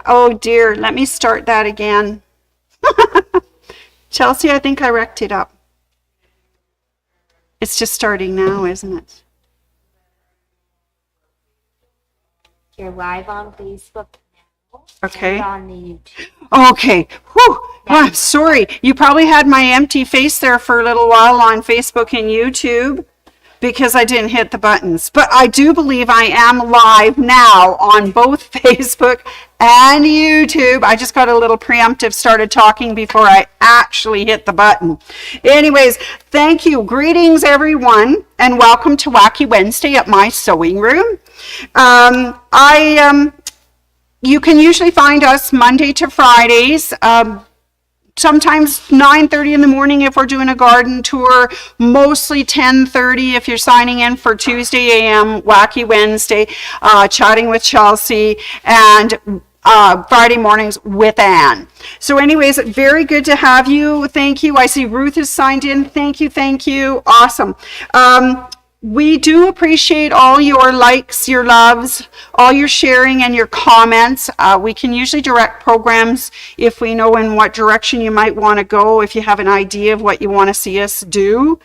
Oh dear, let me start that again. Chelsea, I think I wrecked it up. It's just starting now, isn't it? You're live on Facebook now. Okay. And on the YouTube. Okay. Whew. Oh, I'm sorry. You probably had my empty face there for a little while on Facebook and YouTube because I didn't hit the buttons. But I do believe I am live now on both Facebook and YouTube. I just got a little preemptive, started talking before I actually hit the button. Anyways, thank you. Greetings, everyone, and welcome to Wacky Wednesday at my sewing room. You can usually find us Monday to Fridays. Sometimes 9:30 in the morning if we're doing a garden tour, mostly 10:30 if you're signing in for Tuesday AM, Wacky Wednesday, chatting with Chelsea, and Friday mornings with Anne. So anyways, very good to have you. Thank you. I see Ruth is signed in. Thank you. Thank you. Awesome. We do appreciate all your likes, your loves, all your sharing and your comments. We can usually direct programs if we know in what direction you might want to go, if you have an idea of what you want to see us do.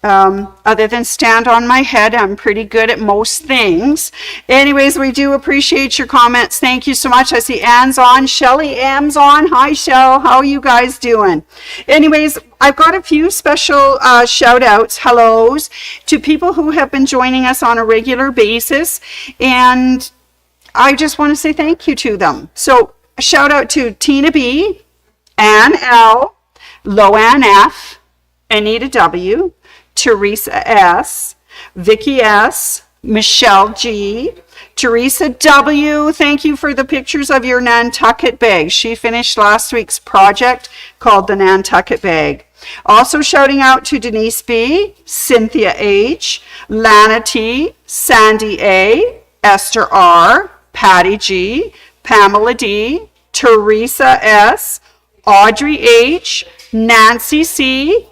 Other than stand on my head, I'm pretty good at most things. Anyways, we do appreciate your comments. Thank you so much. I see Anne's on. Shelly M's on. Hi, Shell. How are you guys doing? Anyways, I've got a few special shout outs, hellos, to people who have been joining us on a regular basis. And I just want to say thank you to them. So a shout out to Tina B, Ann L, Loanne F, Anita W, Teresa S, Vicky S, Michelle G, Teresa W, thank you for the pictures of your Nantucket bag. She finished last week's project called the Nantucket bag. Also shouting out to Denise B, Cynthia H, Lana T, Sandy A, Esther R, Patty G, Pamela D, Teresa S, Audrey H, Nancy C,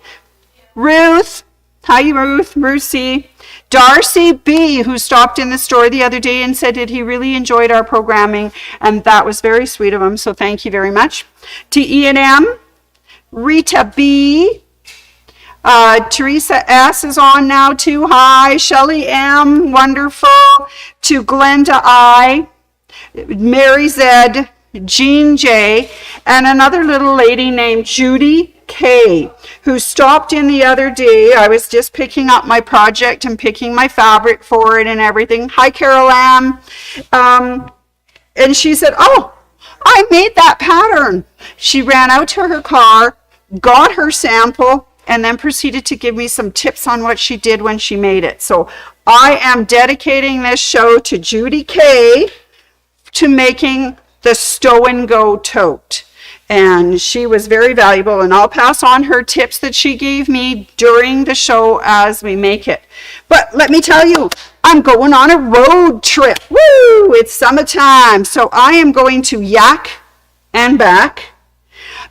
Ruth, hi Ruth, Ruthie, Darcy B, who stopped in the store the other day and said that he really enjoyed our programming, and that was very sweet of him, so thank you very much. To E&M, Rita B, Teresa S is on now too, hi, Shelley M, wonderful, to Glenda I, Mary Z, Jean J, and another little lady named Judy K, who stopped in the other day. I was just picking up my project and picking my fabric for it and everything. Hi, Carol Ann. And she said, oh, I made that pattern. She ran out to her car, got her sample, and then proceeded to give me some tips on what she did when she made it. So I am dedicating this show to Judy K to making the Stow Go Tote. And she was very valuable, and I'll pass on her tips that she gave me during the show as we make it. But let me tell you, I'm going on a road trip. Woo! It's summertime, so I am going to Yak and back.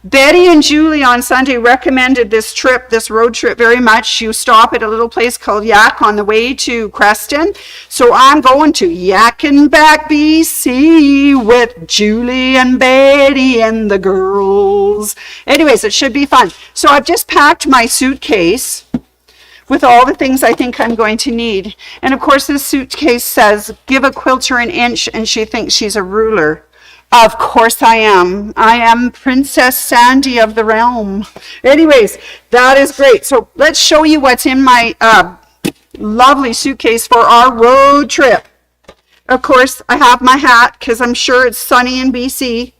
Betty and Julie on Sunday recommended this trip, this road trip very much. You stop at a little place called Yak on the way to Creston. So I'm going to Yak and back, BC with Julie and Betty and the girls. Anyways, it should be fun. So I've just packed my suitcase with all the things I think I'm going to need. And of course, this suitcase says, give a quilter an inch, and she thinks she's a ruler. Of course I am. I am Princess Sandy of the realm. Anyways, that is great. So let's show you what's in my lovely suitcase for our road trip. Of course, I have my hat because I'm sure it's sunny in BC.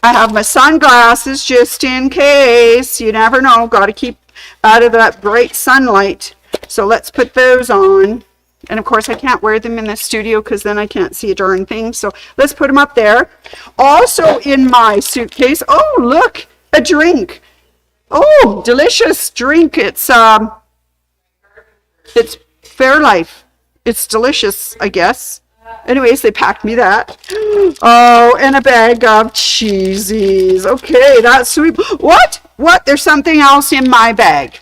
I have my sunglasses just in case. You never know. Got to keep out of that bright sunlight. So let's put those on. And of course, I can't wear them in the studio because then I can't see a darn thing. So let's put them up there. Also in my suitcase, oh, look, a drink. Oh, delicious drink. It's Fairlife. It's delicious, I guess. Anyways, they packed me that. Oh, and a bag of cheesies. Okay, that's sweet. What? There's something else in my bag.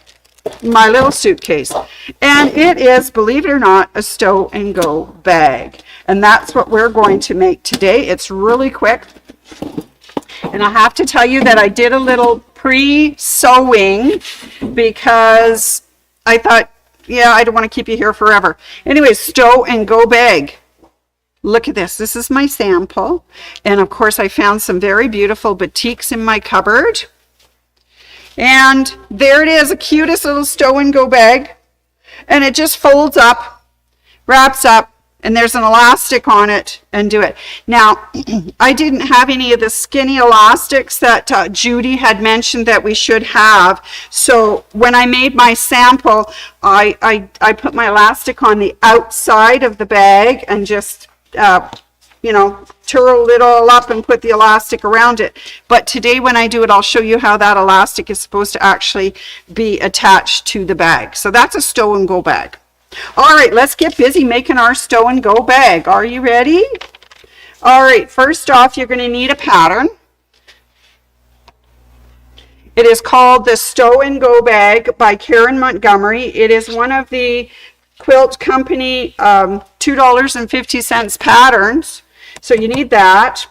My little suitcase, and it is, believe it or not, a Stow and Go bag. And that's what we're going to make today. It's really quick. And I have to tell you that I did a little pre-sewing because I thought, yeah, I don't want to keep you here forever. Anyways, Stow and Go bag. Look at this. This is my sample. And of course, I found some very beautiful batiks in my cupboard. And there it is, a cutest little Stow and Go bag. And it just folds up, wraps up, and there's an elastic on it, and do it. Now, I didn't have any of the skinny elastics that Judy had mentioned that we should have. So when I made my sample, I put my elastic on the outside of the bag and just, you know, twirl it all up and put the elastic around it. But today when I do it, I'll show you how that elastic is supposed to actually be attached to the bag. So that's a Stow and Go bag. All right, let's get busy making our Stow and Go bag. Are you ready? All right, first off, you're going to need a pattern. It is called the Stow and Go bag by Karen Montgomery. It is one of the Quilt Company $2.50 patterns. So you need that.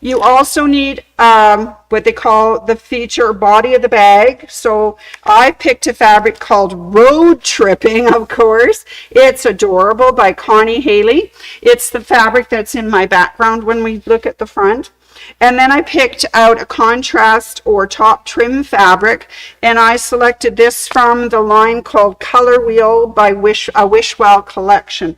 You also need what they call the feature body of the bag. So I picked a fabric called Road Tripping, of course. It's adorable by Connie Haley. It's the fabric that's in my background when we look at the front. And then I picked out a contrast or top trim fabric, and I selected this from the line called Color Wheel by Wishwell Collection.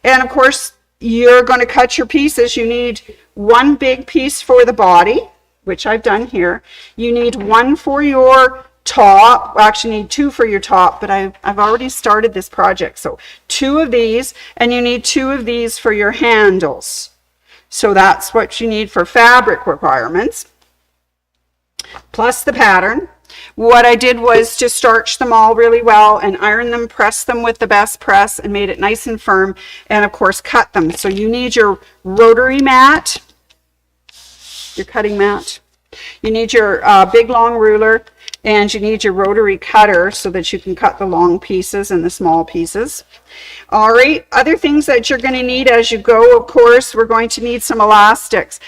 And of course, you're going to cut your pieces. You need one big piece for the body, which I've done here. You need one for your top. Well, actually, you need two for your top, but I've already started this project. So 2 of these, and you need 2 of these for your handles. So that's what you need for fabric requirements, plus the pattern. What I did was just starch them all really well and iron them, press them with the best press, and made it nice and firm, and of course cut them. So you need your rotary mat, your cutting mat. You need your big long ruler, and you need your rotary cutter so that you can cut the long pieces and the small pieces. All right, other things that you're going to need as you go, of course, we're going to need some elastics.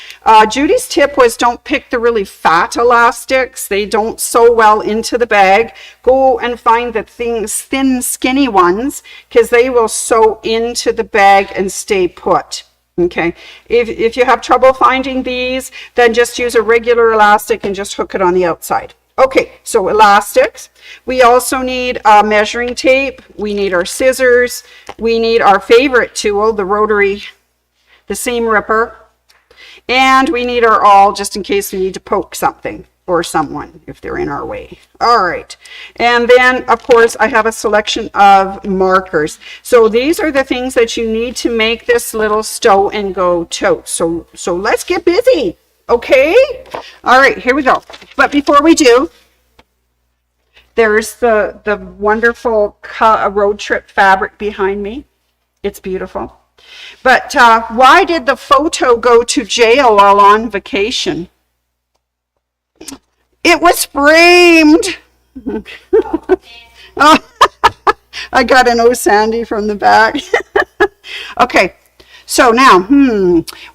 Judy's tip was don't pick the really fat elastics. They don't sew well into the bag. Go and find the thin, skinny ones, because they will sew into the bag and stay put. Okay, if you have trouble finding these, then just use a regular elastic and just hook it on the outside. Okay, so elastics. We also need measuring tape. We need our scissors. We need our favorite tool, the rotary, the seam ripper. And we need our awl just in case we need to poke something or someone if they're in our way. All right. And then, of course, I have a selection of markers. So these are the things that you need to make this little Stow and Go tote. So let's get busy. Okay? All right, here we go. But before we do, there's the wonderful road trip fabric behind me. It's beautiful. But why did the photo go to jail while on vacation? It was framed. Oh, I got an "Oh Sandy" from the back. Okay. So now,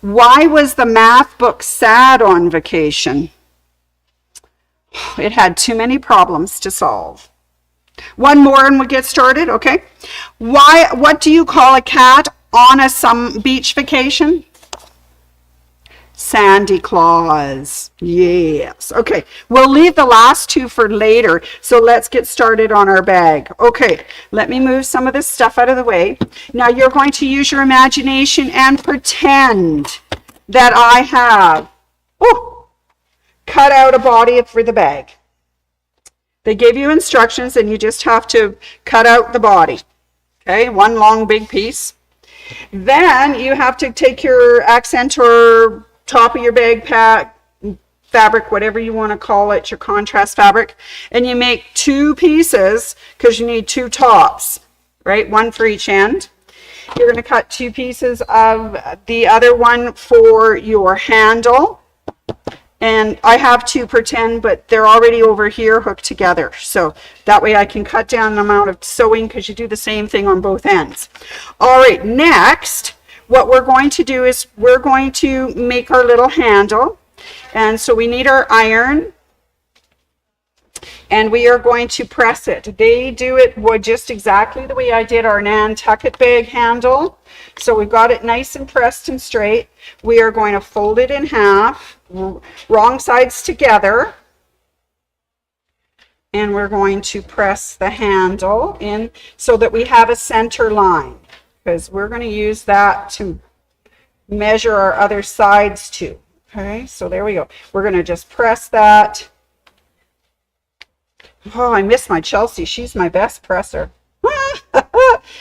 why was the math book sad on vacation? It had too many problems to solve. One more and we'll get started, okay? What do you call a cat on a beach vacation? Sandy Claus. Yes. Okay. We'll leave the last 2 for later. So let's get started on our bag. Okay. Let me move some of this stuff out of the way. Now you're going to use your imagination and pretend that I have cut out a body for the bag. They gave you instructions and you just have to cut out the body. Okay. One long big piece. Then you have to take your accent or top of your bag fabric, whatever you want to call it, your contrast fabric, and you make 2 pieces because you need 2 tops, right? 1 for each end. You're going to cut 2 pieces of the other one for your handle, and I have to pretend, but they're already over here hooked together, so that way I can cut down the amount of sewing because you do the same thing on both ends. All right, next what we're going to do is we're going to make our little handle. And so we need our iron, and we are going to press it. They do it just exactly the way I did our Nantucket bag handle. So we've got it nice and pressed and straight. We are going to fold it in half, wrong sides together. And we're going to press the handle in so that we have a center line, because we're going to use that to measure our other sides too. Okay, so there we go. We're going to just press that. Oh, I miss my Chelsea. She's my best presser.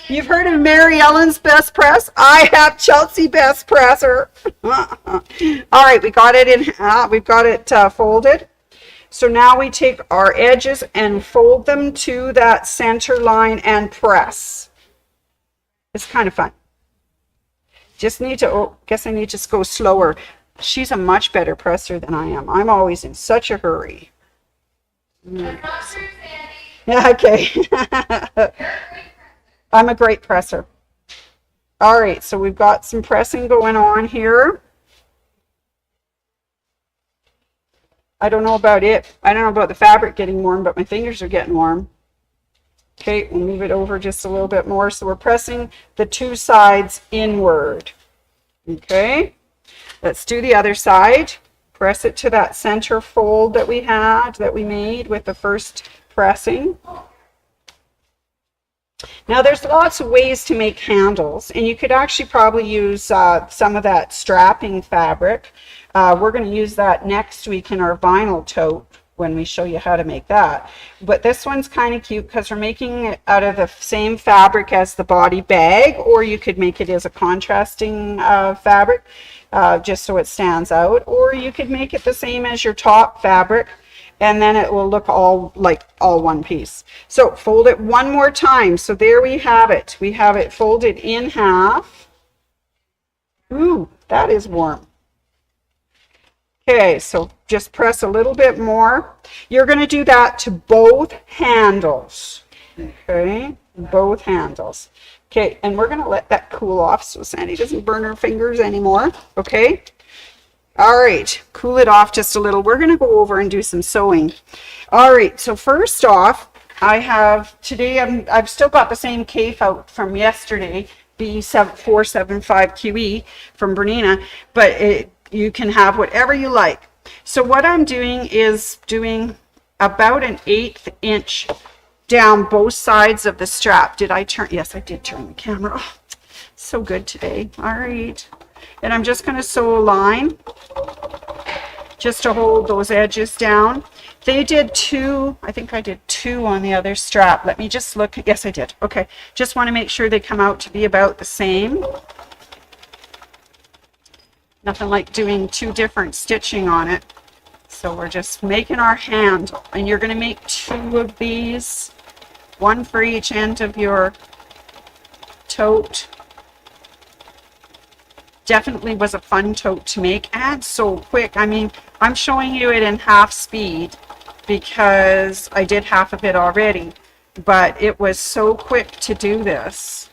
You've heard of Mary Ellen's best press? I have Chelsea best presser. All right, we got it in. We've got it folded. So now we take our edges and fold them to that center line and press. It's kind of fun. Just need to, guess I need to go slower. She's a much better presser than I am. I'm always in such a hurry. Yeah, okay. I'm a great presser. All right, so we've got some pressing going on here. I don't know about it. I don't know about the fabric getting warm, but my fingers are getting warm. Okay, we'll move it over just a little bit more. So we're pressing the two sides inward. Okay, let's do the other side. Press it to that center fold that we had, that we made with the first pressing. Now there's lots of ways to make handles, and you could actually probably use some of that strapping fabric. We're going to use that next week in our vinyl tote when we show you how to make that. But this one's kind of cute because we're making it out of the same fabric as the body bag, or you could make it as a contrasting fabric just so it stands out, or you could make it the same as your top fabric, and then it will look all like all one piece. So fold it one more time. So there we have it. We have it folded in half. Ooh, that is warm. Okay, so just press a little bit more. You're going to do that to both handles. Okay, both handles. Okay, and we're going to let that cool off so Sandy doesn't burn her fingers anymore. Okay. All right, cool it off just a little. We're going to go over and do some sewing. All right, so first off, I have today, I've still got the same cape out from yesterday, B475QE from Bernina, but you can have whatever you like. So what I'm doing is doing about an 1/8 inch down both sides of the strap. Did I turn? Yes, I did turn the camera. Oh, so good today. All right. And I'm just going to sew a line just to hold those edges down. They did 2, I think I did 2 on the other strap. Let me just look. Yes, I did. Okay. Just want to make sure they come out to be about the same. Nothing like doing 2 different stitching on it. So we're just making our handle, and you're going to make 2 of these, 1 for each end of your tote. Definitely was a fun tote to make, and so quick. I mean, I'm showing you it in half speed because I did half of it already, but it was so quick to do this.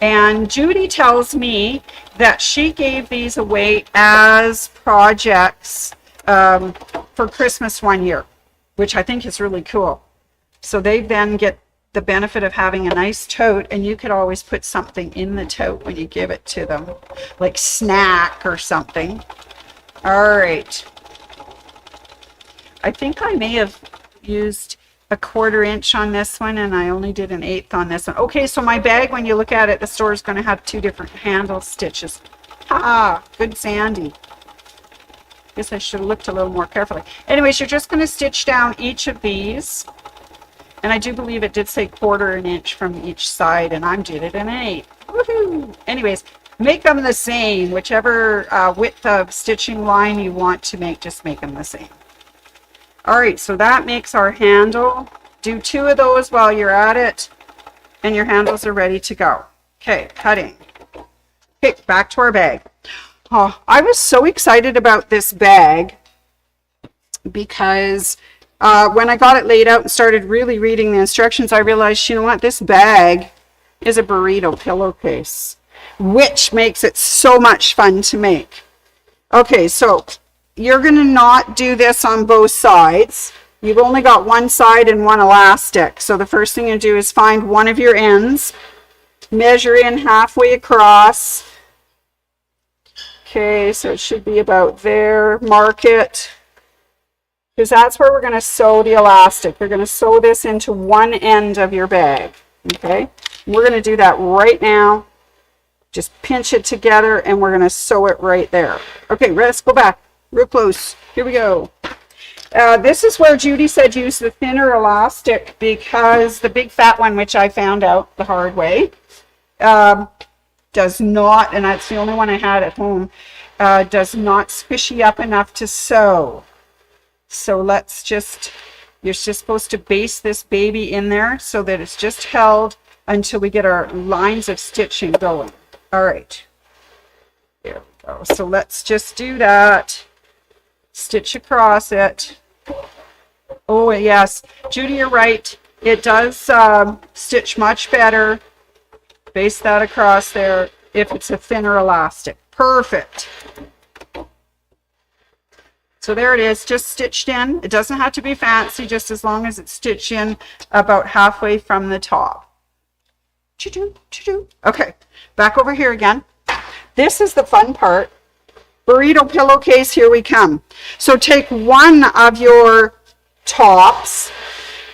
And Judy tells me that she gave these away as projects for Christmas one year, which I think is really cool. So they then get the benefit of having a nice tote, and you could always put something in the tote when you give it to them, like snack or something. All right. I think I may have used a 1/4 inch on this one, and I only did an 1/8 on this one. Okay, so my bag, when you look at it, the store is going to have 2 different handle stitches. Ah, good Sandy. Guess I should have looked a little more carefully. Anyways, you're just going to stitch down each of these. And I do believe it did say 1/4 inch from each side, and I did it in an 1/8. Woohoo! Anyways, make them the same. Whichever width of stitching line you want to make, just make them the same. All right, so that makes our handle. Do 2 of those while you're at it, and your handles are ready to go. Okay, cutting. Okay, back to our bag. Oh, I was so excited about this bag because when I got it laid out and started really reading the instructions, I realized, you know what, this bag is a burrito pillowcase. which makes it so much fun to make. Okay, so you're going to not do this on both sides. You've only got one side and one elastic. So the first thing you do is find one of your ends, measure in halfway across. Okay, so it should be about there. Mark it, because that's where we're going to sew the elastic. We're going to sew this into one end of your bag. Okay, we're going to do that right now. Just pinch it together and we're going to sew it right there. Okay, let's go back real close. Here we go. This is where Judy said use the thinner elastic, because the big fat one, which I found out the hard way, does not, and that's the only one I had at home, does not squishy up enough to sew. So let's just, you're just supposed to base this baby in there so that it's just held until we get our lines of stitching going. All right, there we go. So let's just do that. Stitch across it. Oh yes, Judy, you're right. It does stitch much better. Base that across there if it's a thinner elastic. Perfect. So there it is, just stitched in. It doesn't have to be fancy, just as long as it's stitched in about halfway from the top. Okay, back over here again. This is the fun part. Burrito pillowcase, here we come. So take one of your tops.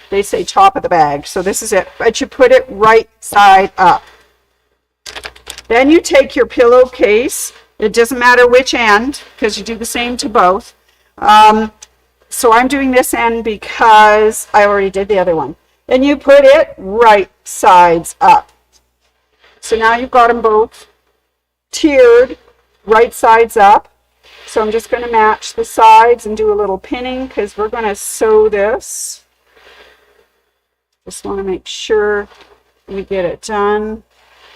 They say top of the bag, so this is it. But you put it right side up. Then you take your pillowcase. It doesn't matter which end, because you do the same to both. So I'm doing this end because I already did the other one. And you put it right sides up. So now you've got them both tiered, right sides up. So I'm just going to match the sides and do a little pinning, because we're going to sew this. Just want to make sure we get it done.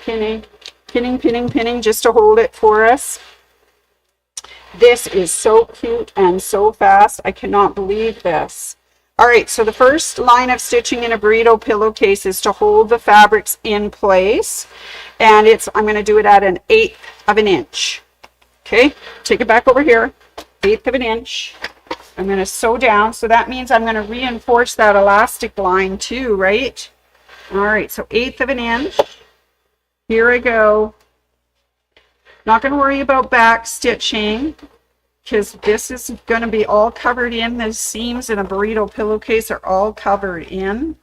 Pinning, pinning, pinning, pinning, just to hold it for us. This is so cute and so fast. I cannot believe this. All right, so the first line of stitching in a burrito pillowcase is to hold the fabrics in place. And I'm going to do it at 1/8 of an inch. Okay, take it back over here, 1/8 of an inch. I'm going to sew down. So that means I'm going to reinforce that elastic line too, right? All right, so 1/8 of an inch. Here I go. Not going to worry about back stitching, because this is going to be all covered in. The seams in a burrito pillowcase are all covered in.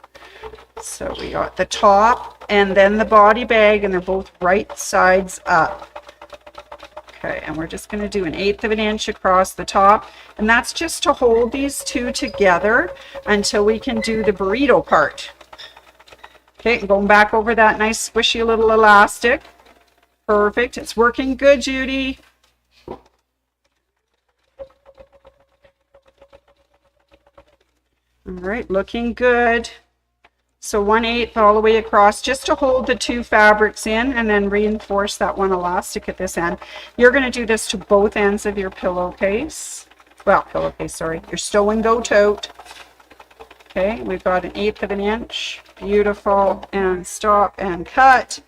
So we got the top and then the body bag, and they're both right sides up. Okay, and we're just going to do 1/8 of an inch across the top, and that's just to hold these two together until we can do the burrito part. Okay, going back over that nice squishy little elastic. Perfect. It's working good, Judy. All right, looking good. So 1/8 all the way across, just to hold the two fabrics in, and then reinforce that one elastic at this end. You're going to do this to both ends of your pillowcase. Well, pillowcase, sorry. Your Stow Go Tote. Okay, we've got 1/8 of an inch. Beautiful. And stop and cut.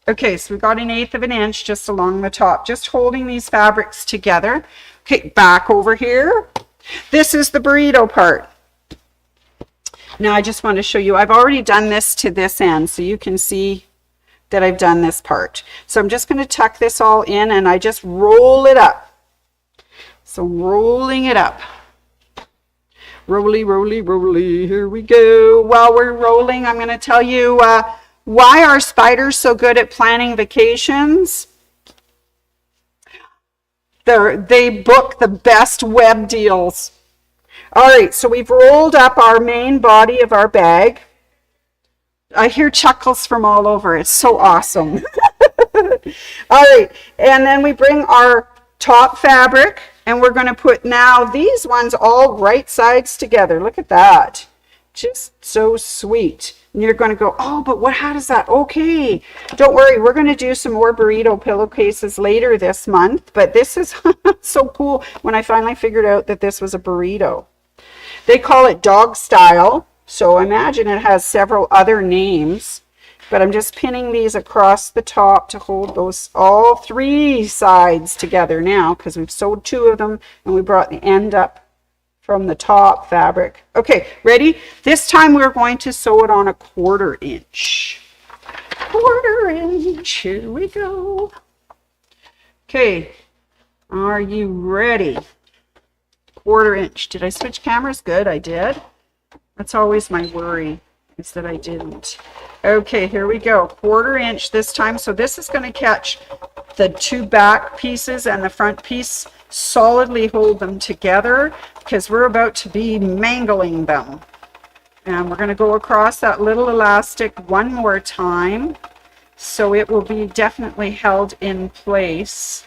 Okay, so we've got 1/8 of an inch just along the top, just holding these fabrics together. Okay, back over here. This is the burrito part. Now I just want to show you, I've already done this to this end, so you can see that I've done this part. So I'm just going to tuck this all in, and I just roll it up. So rolling it up. Rolly, rolly, rolly, here we go. While we're rolling, I'm going to tell you why are spiders so good at planning vacations? They book the best web deals. All right, so we've rolled up our main body of our bag. I hear chuckles from all over. It's so awesome. All right, and then we bring our top fabric, and we're going to put now these ones all right sides together. Look at that. Just so sweet. And you're going to go, oh, but how does that? Okay, don't worry. We're going to do some more burrito pillowcases later this month, but this is so cool when I finally figured out that this was a burrito. They call it dog style, so imagine it has several other names. but I'm just pinning these across the top to hold those all 3 sides together now, because we've sewed 2 of them and we brought the end up from the top fabric. Okay, ready? This time we're going to sew it on a 1/4 inch. 1/4 inch, here we go. Okay, are you ready? 1/4 inch. Did I switch cameras? Good, I did. That's always my worry, is that I didn't. Okay, here we go. 1/4 inch this time. So this is going to catch the 2 back pieces and the front piece, solidly hold them together, because we're about to be mangling them. And we're going to go across that little elastic one more time, so it will be definitely held in place.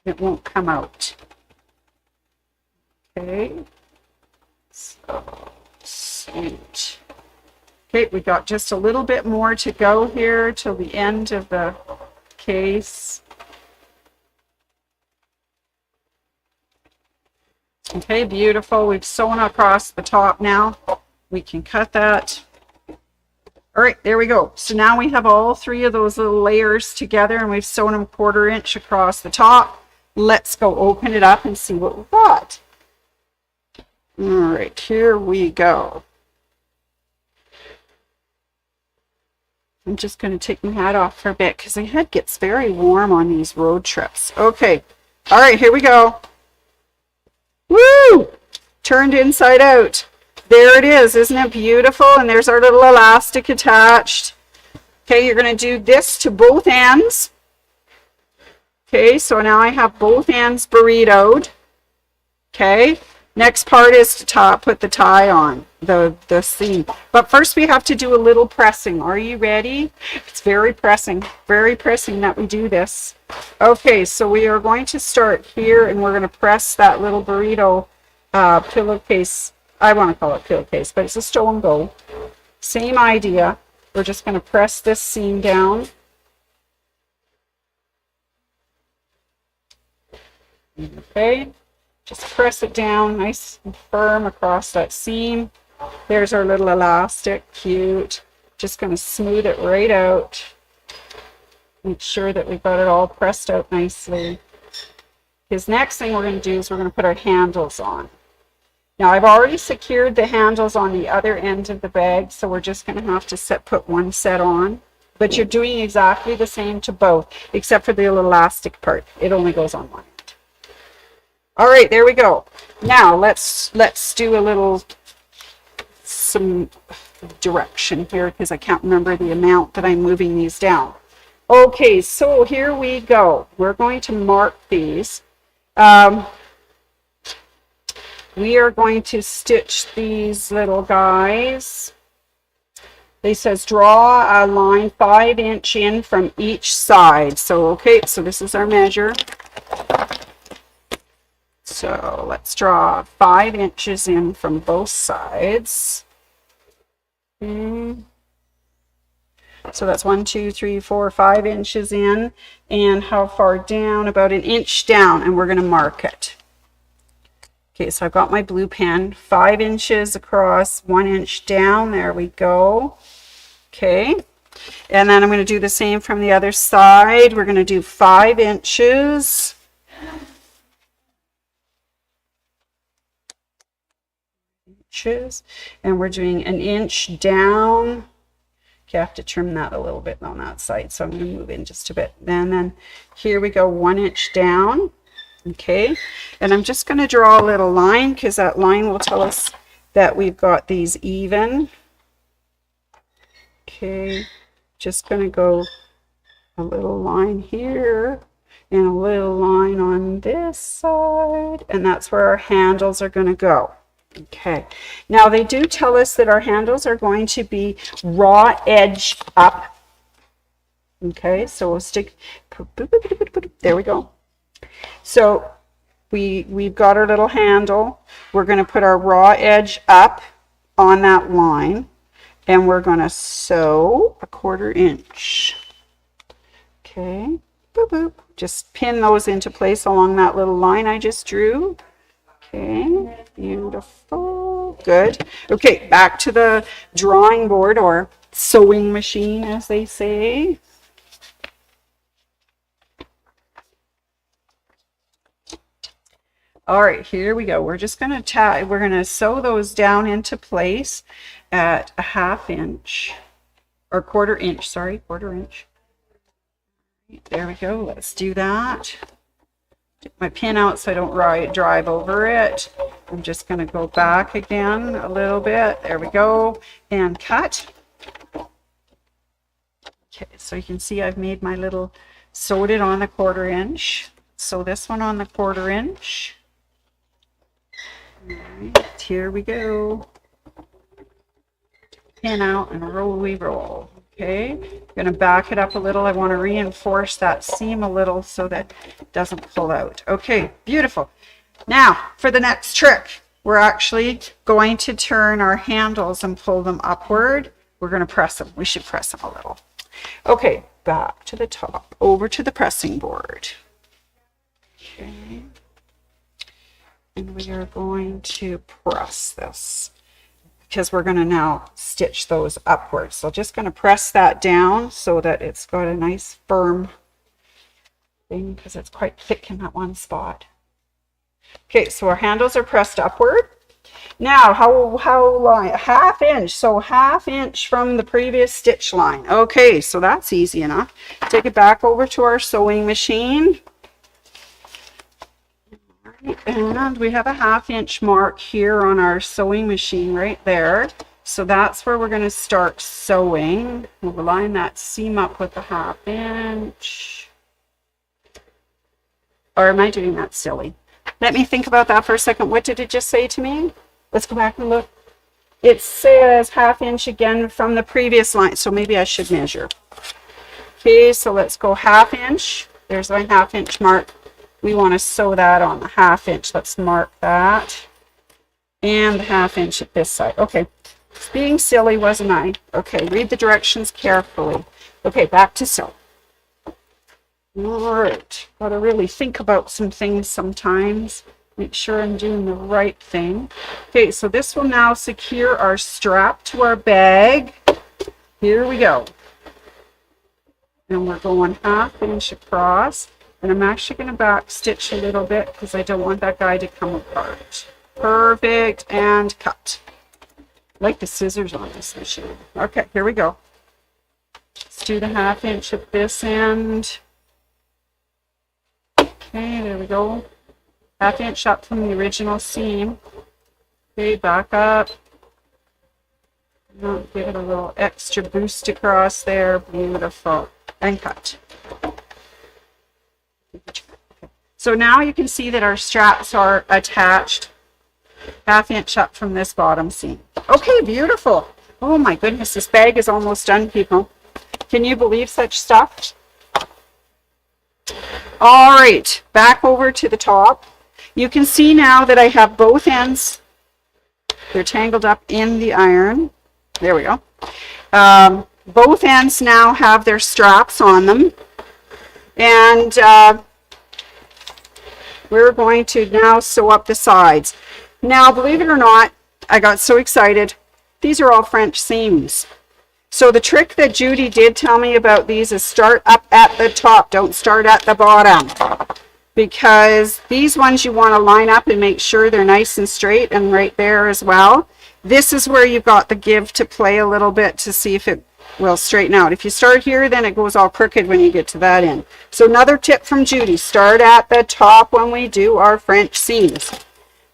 It won't come out. Okay. So sweet. Okay, we got just a little bit more to go here till the end of the case. Okay, beautiful. We've sewn across the top now. We can cut that. All right, there we go. So now we have all 3 of those little layers together, and we've sewn them 1/4 inch across the top. Let's go open it up and see what we've got. All right, here we go. I'm just going to take my hat off for a bit because my head gets very warm on these road trips. Okay, all right, here we go. Woo! Turned inside out. There it is. Isn't it beautiful? And there's our little elastic attached. Okay, you're going to do this to both ends. Okay, so now I have both ends burritoed. Okay, next part is to put the tie on, the seam. But first we have to do a little pressing. Are you ready? It's very pressing that we do this. Okay, so we are going to start here, and we're going to press that little burrito pillowcase. I want to call it pillowcase, but it's a Stow Go. Same idea. We're just going to press this seam down. Okay, just press it down nice and firm across that seam. There's our little elastic, cute. Just going to smooth it right out. Make sure that we've got it all pressed out nicely. Because next thing we're going to do is we're going to put our handles on. Now I've already secured the handles on the other end of the bag, so we're just going to have to put one set on. But you're doing exactly the same to both, except for the little elastic part. It only goes on one. All right, there we go. Now let's do some direction here, because I can't remember the amount that I'm moving these down. Okay, so here we go. We're going to mark these. We are going to stitch these little guys. It says draw a line 5 inch in from each side. So okay, so this is our measure. So let's draw 5 inches in from both sides. So that's 1, 2, 3, 4, 5 inches in. And how far down? About 1 inch down, and we're going to mark it. Okay, so I've got my blue pen, 5 inches across, 1 inch down. There we go. Okay, and then I'm going to do the same from the other side. We're going to do 5 inches. And we're doing 1 inch down. Okay, I have to trim that a little bit on that side, so I'm going to move in just a bit. And then here we go, 1 inch down. Okay, and I'm just going to draw a little line, because that line will tell us that we've got these even. Okay, just going to go a little line here and a little line on this side, and that's where our handles are going to go. Okay, now they do tell us that our handles are going to be raw edge up. Okay, so we'll stick, there we go. So we've got our little handle. We're going to put our raw edge up on that line, and we're going to sew a 1/4 inch. Okay, boop, boop. Just pin those into place along that little line I just drew. Okay, beautiful, good. Okay, back to the drawing board, or sewing machine, as they say. All right, here we go. We're just going to sew those down into place at a 1/2 inch or 1/4 inch, sorry, 1/4 inch. There we go. Let's do that. Get my pin out so I don't drive over it. I'm just going to go back again a little bit. There we go. And cut. Okay, so you can see I've made my little, sewed it on the 1/4 inch. Sew this one on the 1/4 inch. All right, here we go. Pin out and roll, we roll. Okay, I'm going to back it up a little. I want to reinforce that seam a little so that it doesn't pull out. Okay, beautiful. Now, for the next trick, we're actually going to turn our handles and pull them upward. We're going to press them. We should press them a little. Okay, back to the top, over to the pressing board. Okay. And we are going to press this, because we're going to now stitch those upwards. So just going to press that down so that it's got a nice firm thing, because it's quite thick in that one spot. Okay, so our handles are pressed upward. Now, how long? 1/2 inch, so 1/2 inch from the previous stitch line. Okay, so that's easy enough. Take it back over to our sewing machine. And we have a 1/2 inch mark here on our sewing machine right there. So that's where we're going to start sewing. We'll line that seam up with the 1/2 inch. Or am I doing that silly? Let me think about that for a second. What did it just say to me? Let's go back and look. It says 1/2 inch again from the previous line. So maybe I should measure. Okay, so let's go 1/2 inch. There's my 1/2 inch mark. We want to sew that on the 1/2 inch. Let's mark that. And the 1/2 inch at this side. Okay, it's being silly, wasn't I? Okay, read the directions carefully. Okay, back to sew. All right, got to really think about some things sometimes. Make sure I'm doing the right thing. Okay, so this will now secure our strap to our bag. Here we go. And we're going 1/2 inch across. And I'm actually going to back stitch a little bit because I don't want that guy to come apart. Perfect, and cut. I like the scissors on this machine. Okay, here we go. Let's do the 1/2 inch at this end. Okay, there we go. 1/2 inch up from the original seam. Okay, back up. Give it a little extra boost across there. Beautiful. And cut. So now you can see that our straps are attached 1/2 inch up from this bottom seam. Okay, beautiful. Oh my goodness, this bag is almost done, people. Can you believe such stuff? All right, back over to the top. You can see now that I have both ends. They're tangled up in the iron. There we go. Both ends now have their straps on them. And we're going to now sew up the sides. Now, believe it or not, I got so excited. These are all French seams. So the trick that Judy did tell me about these is start up at the top. Don't start at the bottom. Because these ones you want to line up and make sure they're nice and straight, and right there as well. This is where you've got the give to play a little bit to see if it will straighten out. If you start here, then it goes all crooked when you get to that end. So another tip from Judy, start at the top when we do our French seams.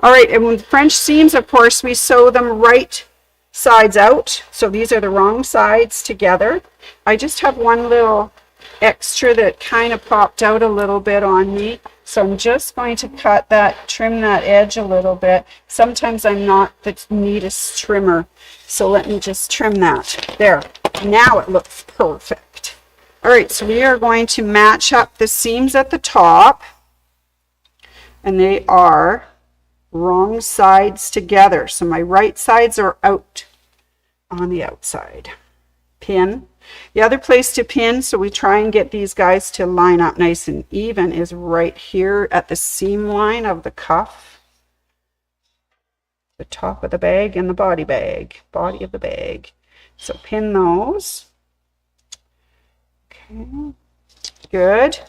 All right, and with French seams, of course, we sew them right sides out. So these are the wrong sides together. I just have one little extra that kind of popped out a little bit on me. So I'm just going to cut that, trim that edge a little bit. Sometimes I'm not the neatest trimmer. So let me just trim that. There. Now it looks perfect. All right, so we are going to match up the seams at the top. And they are wrong sides together. So my right sides are out on the outside. Pin. The other place to pin, so we try and get these guys to line up nice and even, is right here at the seam line of the cuff. The top of the bag and the body of the bag. So pin those. Okay, good.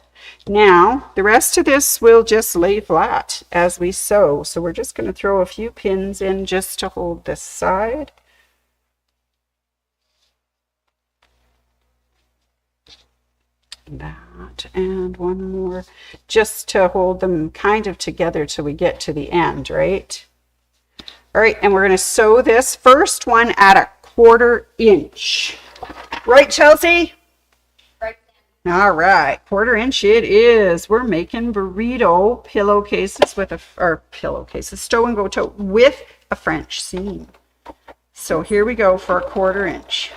Now, the rest of this will just lay flat as we sew. So we're just going to throw a few pins in just to hold this side. That, and one more just to hold them kind of together till we get to the end, right? All right, and we're going to sew this first one at a 1/4 inch. Right, Chelsea? Right. All right, 1/4 inch it is. We're making burrito pillowcases with Stow and Go Tote with a French seam. So here we go for a 1/4 inch.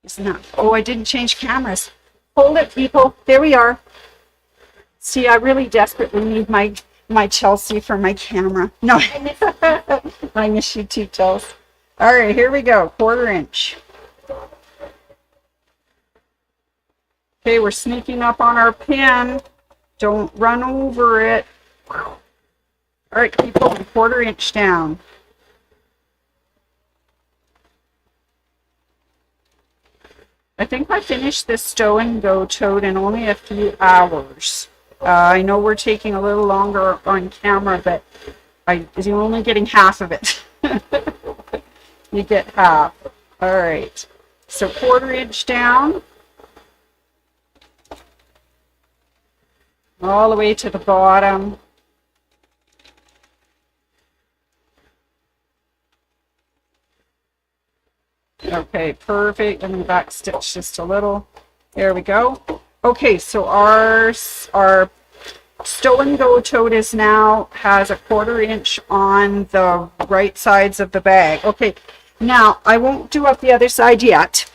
Isn't that? Oh, I didn't change cameras. Hold it, people. There we are. See, I really desperately need my Chelsea for my camera. No, I miss you too, Chelsea. All right, here we go. 1/4 inch. Okay, we're sneaking up on our pin. Don't run over it. All right, keep going. 1/4 inch down. I think I finished this Stow and Go Tote in only a few hours. I know we're taking a little longer on camera, but you're only getting half of it. You get half. All right. So 1/4 inch down. All the way to the bottom. Okay, perfect. I'm going to back stitch just a little. There we go. Okay, so our Stow and Go Tote is now has a 1/4 inch on the right sides of the bag. Okay, now I won't do up the other side yet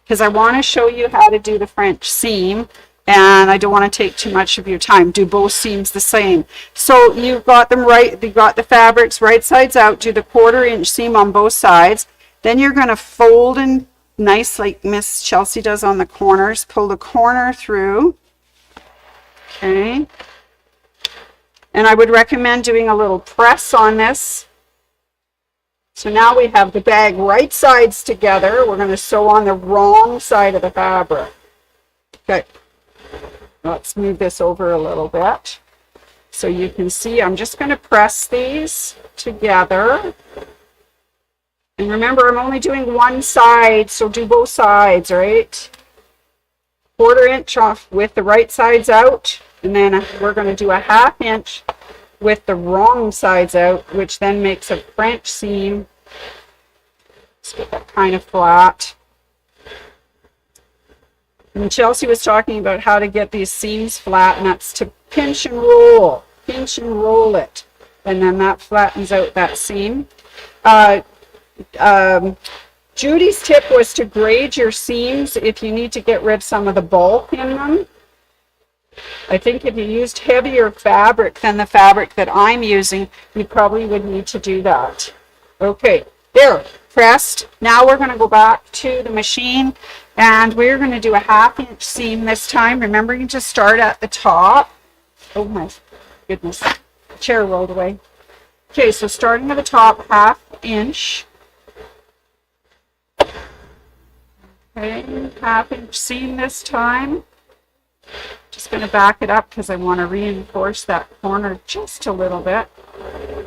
because I want to show you how to do the French seam, and I don't want to take too much of your time. Do both seams the same. So you've got them right, you got the fabrics right sides out. Do the 1/4 inch seam on both sides. Then you're going to fold in nice like Miss Chelsea does on the corners. Pull the corner through. Okay. And I would recommend doing a little press on this. So now we have the bag right sides together. We're going to sew on the wrong side of the fabric. Okay. Let's move this over a little bit. So you can see I'm just going to press these together. And remember, I'm only doing one side, so do both sides, right? 1/4 inch off with the right sides out, and then we're going to do a 1/2 inch with the wrong sides out, which then makes a French seam. Let's get that kind of flat. And Chelsea was talking about how to get these seams flat, and that's to pinch and roll. Pinch and roll it, and then that flattens out that seam. Judy's tip was to grade your seams if you need to get rid of some of the bulk in them. I think if you used heavier fabric than the fabric that I'm using, you probably would need to do that. Okay, there, pressed. Now we're going to go back to the machine, and we're going to do a 1/2 inch seam this time, remembering to start at the top. Oh my goodness, the chair rolled away. Okay, so starting at the top, 1/2 inch. Okay, 1/2 inch seam this time. Just going to back it up because I want to reinforce that corner just a little bit.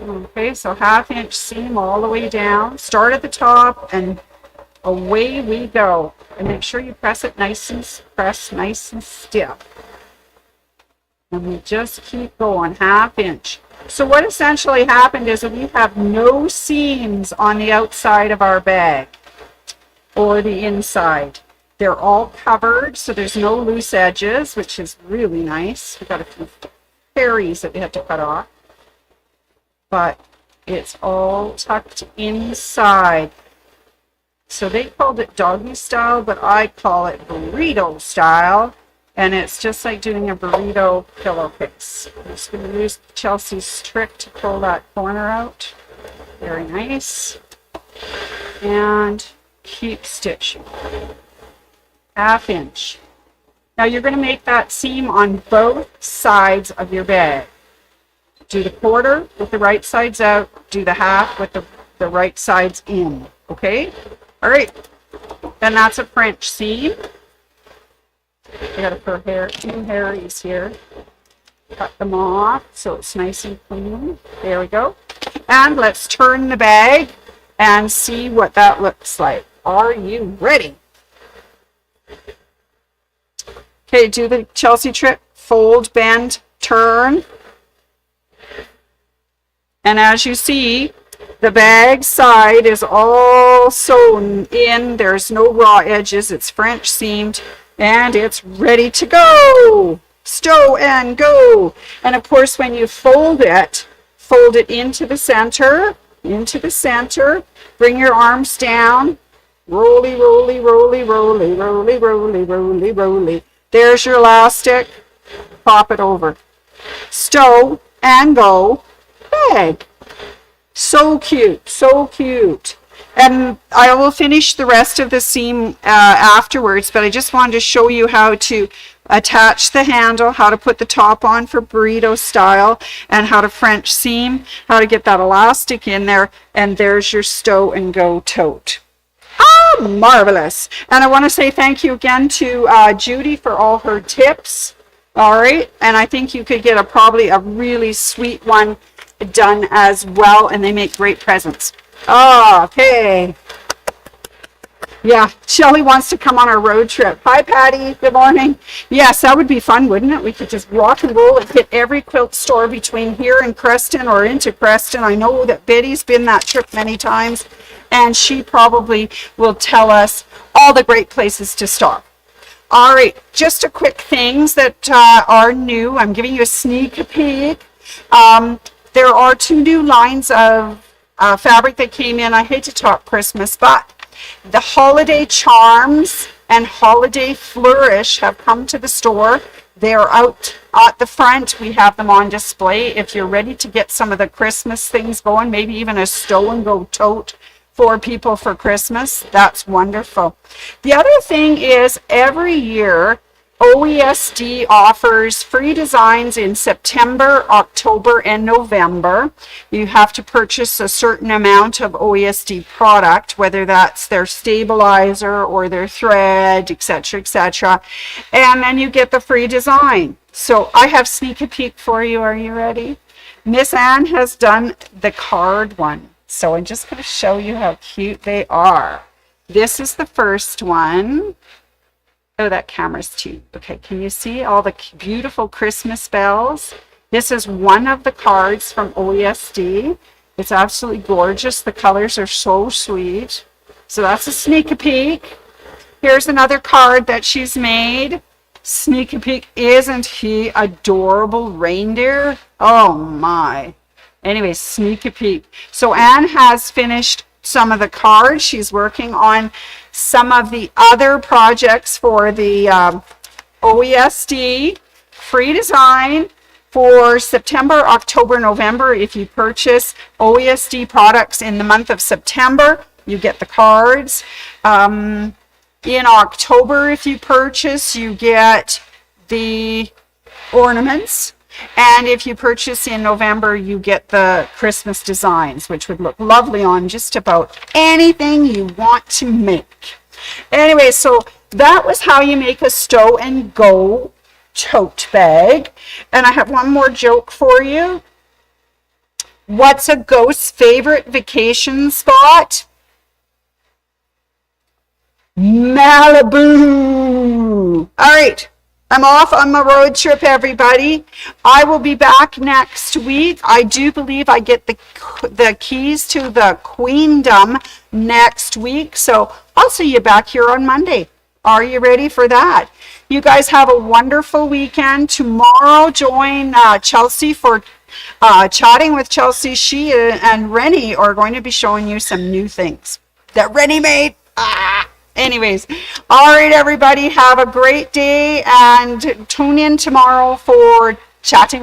Okay, so 1/2 inch seam all the way down. Start at the top and away we go. And make sure you press it nice and stiff. And we just keep going, 1/2 inch. So what essentially happened is that we have no seams on the outside of our bag or the inside. They're all covered, so there's no loose edges, which is really nice. We've got a few fairies that we have to cut off, but it's all tucked inside. So they called it doggy style, but I call it burrito style, and it's just like doing a burrito pillowcase. I'm just going to use Chelsea's trick to pull that corner out. Very nice. And keep stitching. 1/2 inch. Now you're going to make that seam on both sides of your bag. Do the 1/4 with the right sides out, do the 1/2 with the right sides in. Okay, all right, and that's a French seam. I got a pair, 2 Harrys here. Cut them off so it's nice and clean. There we go. And let's turn the bag and see what that looks like. Are you ready? Okay, do the Chelsea trick. Fold, bend, turn. And as you see, the bag side is all sewn in. There's no raw edges. It's French seamed and it's ready to go. Stow and go. And of course, when you fold it into the center, bring your arms down, roly, roly, roly, roly, roly, roly, roly, roly. There's your elastic, pop it over. Stow and go bag. So cute, so cute. And I will finish the rest of the seam afterwards, but I just wanted to show you how to attach the handle, how to put the top on for burrito style, and how to French seam, how to get that elastic in there, and there's your Stow and Go tote. Ah, marvelous. And I want to say thank you again to Judy for all her tips. All right, and I think you could get probably a really sweet one done as well, and they make great presents. Oh, okay. Yeah, Shelley wants to come on our road trip. Hi, Patty. Good morning. Yes, that would be fun, wouldn't it? We could just rock and roll and hit every quilt store between here and Creston or into Creston. I know that Betty's been that trip many times, and she probably will tell us all the great places to stop. All right, just a quick things that are new. I'm giving you a sneak peek. There are 2 new lines of fabric that came in. I hate to talk Christmas, but the holiday charms and holiday flourish have come to the store. They're out at the front. We have them on display. If you're ready to get some of the Christmas things going, maybe even a Stow and Go tote for people for Christmas, that's wonderful. The other thing is every year, OESD offers free designs in September, October, and November. You have to purchase a certain amount of OESD product, whether that's their stabilizer or their thread, etc., etc. And then you get the free design. So I have sneak a peek for you. Are you ready? Miss Anne has done the card one. So I'm just going to show you how cute they are. This is the first one. Oh, that camera's too. Okay, can you see all the beautiful Christmas bells? This is one of the cards from OESD. It's absolutely gorgeous. The colors are so sweet. So that's a sneak peek. Here's another card that she's made. Sneak peek. Isn't he adorable reindeer? Oh my. Anyway, sneak peek. So Anne has finished some of the cards. She's working on some of the other projects for the OESD free design for September, October, November. If you purchase OESD products in the month of September, you get the cards. In October, if you purchase, you get the ornaments. And if you purchase in November, you get the Christmas designs, which would look lovely on just about anything you want to make. Anyway, so that was how you make a Stow and Go tote bag. And I have one more joke for you. What's a ghost's favorite vacation spot? Malibu. All right. I'm off on my road trip, everybody. I will be back next week. I do believe I get the keys to the Queendom next week. So I'll see you back here on Monday. Are you ready for that? You guys have a wonderful weekend. Tomorrow, join Chelsea for chatting with Chelsea. She and Rennie are going to be showing you some new things that Rennie made. Anyways, all right, everybody, have a great day and tune in tomorrow for chatting